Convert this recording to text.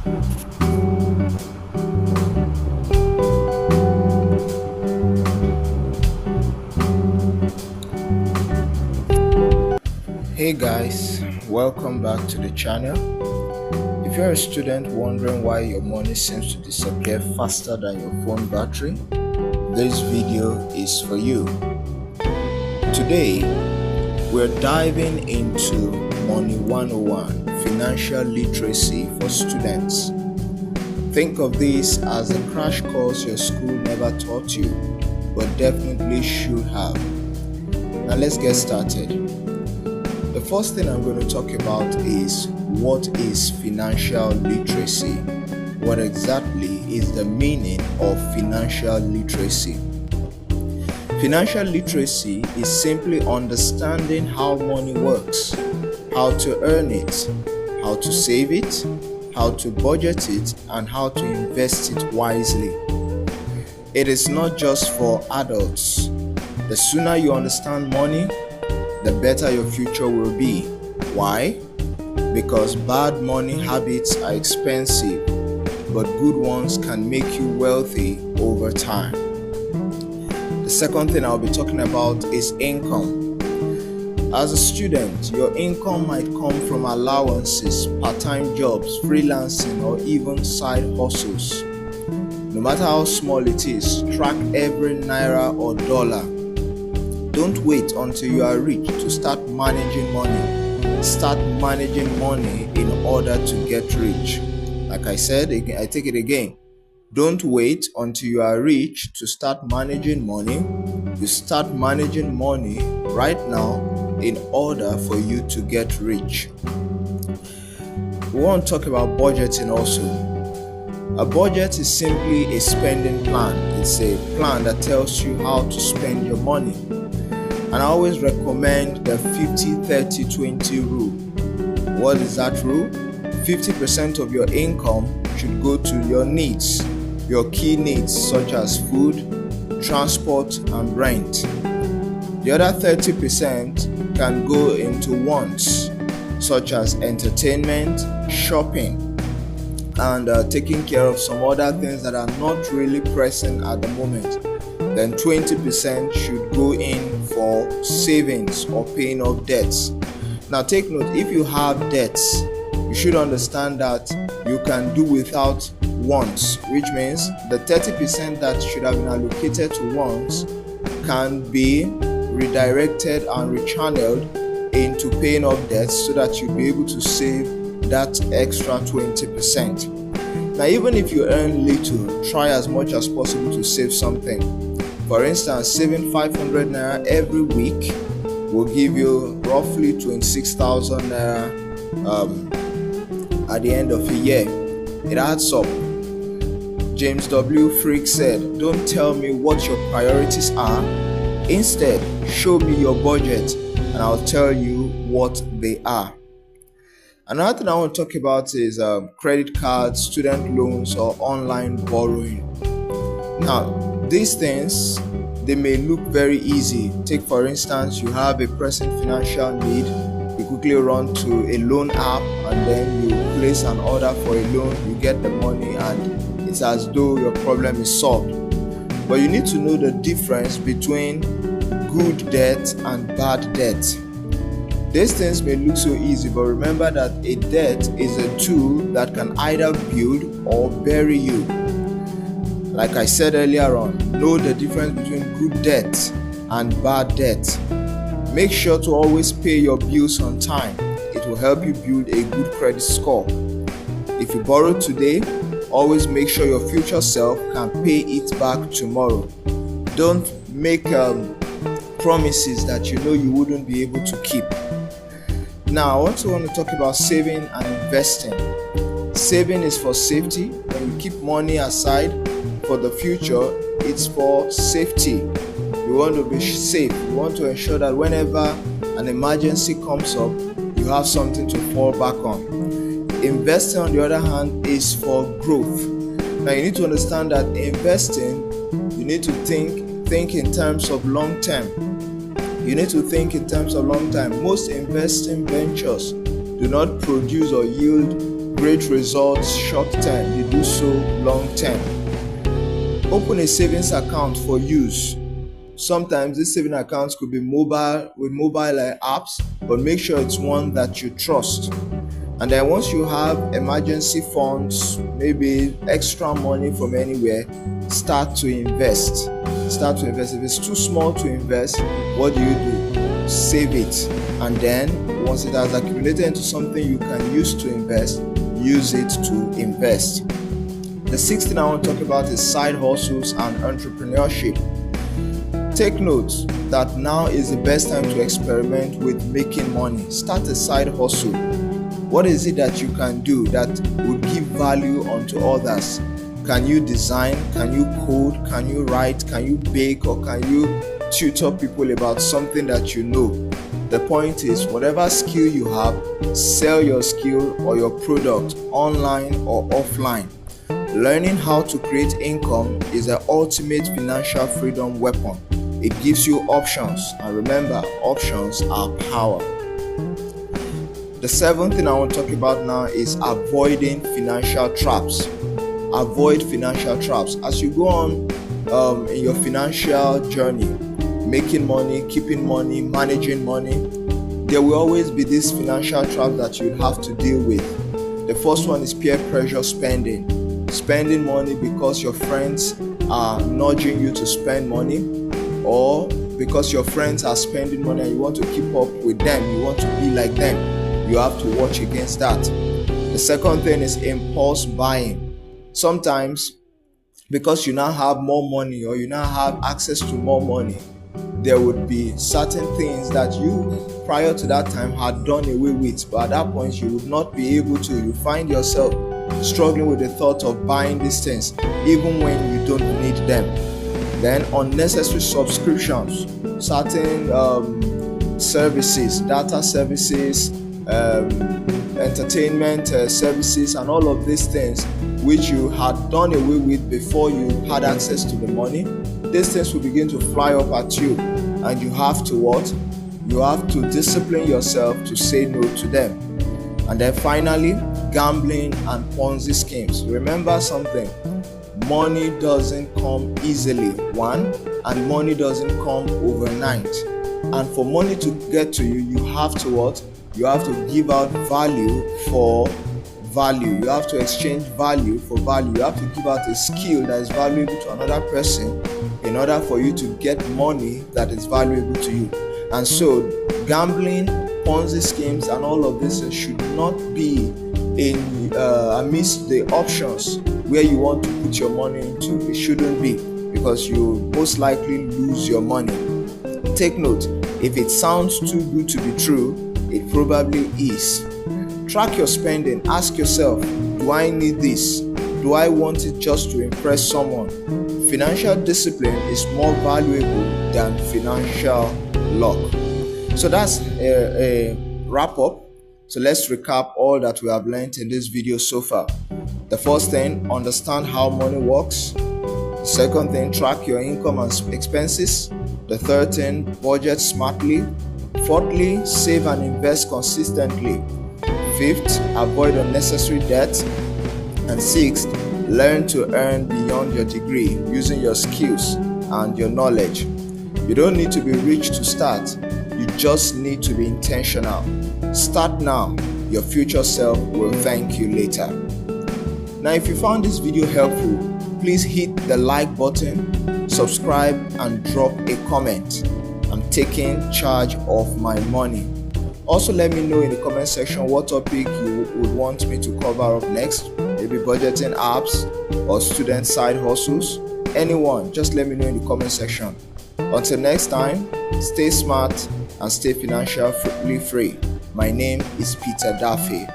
Hey guys, welcome back to the channel. If you're a student wondering why your money seems to disappear faster than your phone battery, this video is for you. Today, we're diving into Money 101, Financial Literacy for Students. Think of this as a crash course your school never taught you, but definitely should have. Now let's get started. The first thing I'm going to talk about is what is financial literacy? What exactly is the meaning of financial literacy? Financial literacy is simply understanding how money works, how to earn it, how to save it, how to budget it, and how to invest it wisely. It is not just for adults. The sooner you understand money, the better your future will be. Why? Because bad money habits are expensive, but good ones can make you wealthy over time. The second thing I'll be talking about is income. As a student, your income might come from allowances, part-time jobs, freelancing, or even side hustles. No matter how small it is, track every naira or dollar. Don't wait until you are rich to start managing money. Start managing money in order to get rich. Like I said, I take it again. Don't wait until you are rich to start managing money. You start managing money right now in order for you to get rich. We want to talk about budgeting also. A budget is simply a spending plan. It's a plan that tells you how to spend your money. And I always recommend the 50-30-20 rule. What is that rule? 50% of your income should go to your needs, your key needs such as food, transport, and rent. The other 30% can go into wants such as entertainment, shopping, and taking care of some other things that are not really pressing at the moment. Then 20% should go in for savings or paying off debts. Now take note, if you have debts, you should understand that you can do without wants, which means the 30% that should have been allocated to wants can be redirected and rechanneled into paying off debts so that you'll be able to save that extra 20%. Now even if you earn little, try as much as possible to save something. For instance, saving 500 naira every week will give you roughly 26,000 naira at the end of a year. It adds up. James W. Frick said, "Don't tell me what your priorities are. Instead, show me your budget and I'll tell you what they are." Another thing I want to talk about is credit cards, student loans, or online borrowing. Now, these things, they may look very easy. Take for instance, you have a pressing financial need. You quickly run to a loan app and then you place an order for a loan. You get the money and it's as though your problem is solved. But you need to know the difference between good debt and bad debt. These things may look so easy, but remember that a debt is a tool that can either build or bury you. Like I said earlier on, know the difference between good debt and bad debt. Make sure to always pay your bills on time. It will help you build a good credit score. If you borrow today, always make sure your future self can pay it back tomorrow. Don't make promises that you know you wouldn't be able to keep. Now, I also want to talk about saving and investing. Saving is for safety. When you keep money aside for the future, it's for safety. You want to be safe. You want to ensure that whenever an emergency comes up, you have something to fall back on. Investing, on the other hand, is for growth. Now you need to understand that investing, you need to think in terms of long term. You need to think in terms of long time. Most investing ventures do not produce or yield great results short term, they do so long term. Open a savings account for use. Sometimes these saving accounts could be mobile apps, but make sure it's one that you trust. And then once you have emergency funds, maybe extra money from anywhere, start to invest. If it's too small to invest, what do? Save it. And then once it has accumulated into something you can use to invest, use it to invest. The sixth thing I want to talk about is side hustles and entrepreneurship. Take note that now is the best time to experiment with making money. Start a side hustle. What is it that you can do that would give value unto others? Can you design? Can you code? Can you write? Can you bake? Or can you tutor people about something that you know? The point is, whatever skill you have, sell your skill or your product online or offline. Learning how to create income is the ultimate financial freedom weapon. It gives you options, and remember, options are power. The seventh thing I want to talk about now is avoiding financial traps. Avoid financial traps. As you go on in your financial journey, making money, keeping money, managing money, there will always be this financial trap that you have to deal with. The first one is peer pressure spending. Spending money because your friends are nudging you to spend money, or because your friends are spending money and you want to keep up with them, you want to be like them. You have to watch against that. The second thing is impulse buying. Sometimes because you now have more money or you now have access to more money, there would be certain things that you prior to that time had done away with, but at that point you would not be able to. You find yourself struggling with the thought of buying these things even when you don't need them. Then unnecessary subscriptions, certain services, data services, entertainment services, and all of these things which you had done away with before you had access to the money. These things will begin to fly up at you, and you have to what? You have to discipline yourself to say no to them. And then finally, gambling and Ponzi schemes. Remember something: money doesn't come easily, one, and money doesn't come overnight. And for money to get to you, you have to what? You have to give out value for value. You have to exchange value for value. You have to give out a skill that is valuable to another person in order for you to get money that is valuable to you. And so gambling, Ponzi schemes, and all of this should not be in amidst the options where you want to put your money into. It shouldn't be, because you most likely lose your money. Take note, if it sounds too good to be true, it probably is. Track your spending. Ask yourself, do I need this? Do I want it just to impress someone? Financial discipline is more valuable than financial luck. So that's a wrap up. So let's recap all that we have learned in this video so far. The first thing, understand how money works. The second thing, track your income and expenses. The third thing, budget smartly. Fourthly, save and invest consistently. Fifth, avoid unnecessary debt. And sixth, learn to earn beyond your degree using your skills and your knowledge. You don't need to be rich to start. You just need to be intentional. Start now. Your future self will thank you later. Now, if you found this video helpful, please hit the like button, subscribe, and drop a comment. I'm taking charge of my money. Also, let me know in the comment section what topic you would want me to cover up next. Maybe budgeting apps or student side hustles. Anyone, just let me know in the comment section. Until next time, stay smart and stay financially free. My name is Peter Daffy.